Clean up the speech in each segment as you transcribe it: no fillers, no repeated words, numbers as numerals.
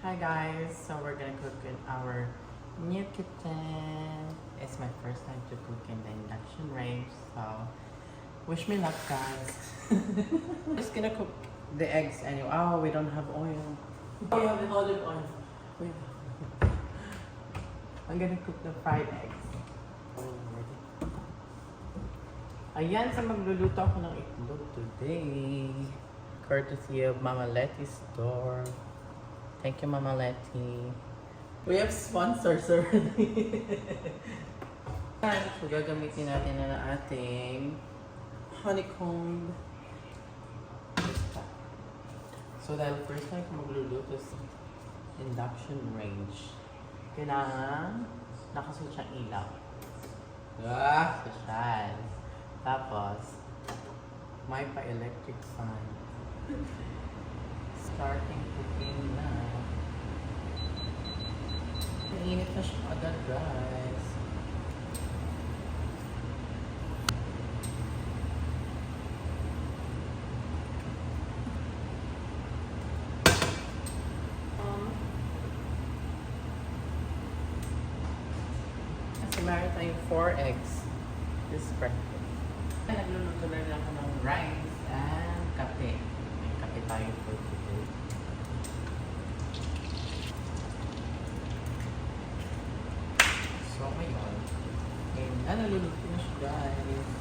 Hi guys, so we're gonna cook in our new kitchen. It's my first time to cook in the induction range, so wish me luck guys. Just gonna cook the eggs anyway. Oh, we don't have oil. We have the olive oil. Wait. I'm gonna cook the fried eggs. Ayan, sa magluluto ako ng itlog today. Courtesy of Mama Letty's store. Thank you, Mama Letty. We have sponsors already. So, gagamitin natin na ating honeycomb. So, dahil first time ko magluluto sa induction range, kailangan nakasuot siyang ilaw. Social. Tapos, may pa-electric fan. Starting cooking na. Mainit na siya agad, guys. Kasi meron tayong 4 eggs this breakfast. Nagluluto na rin ako ng rice and kape. May kape tayo for today. So, ngayon, naluluto na siya, guys.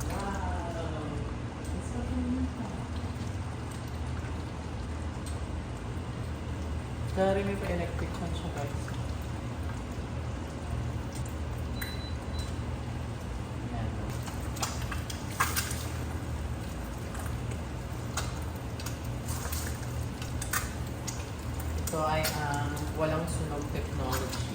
Wow! It's so beautiful. Dari may pa-electric fan siya, guys. Ito ay walang sunog technology.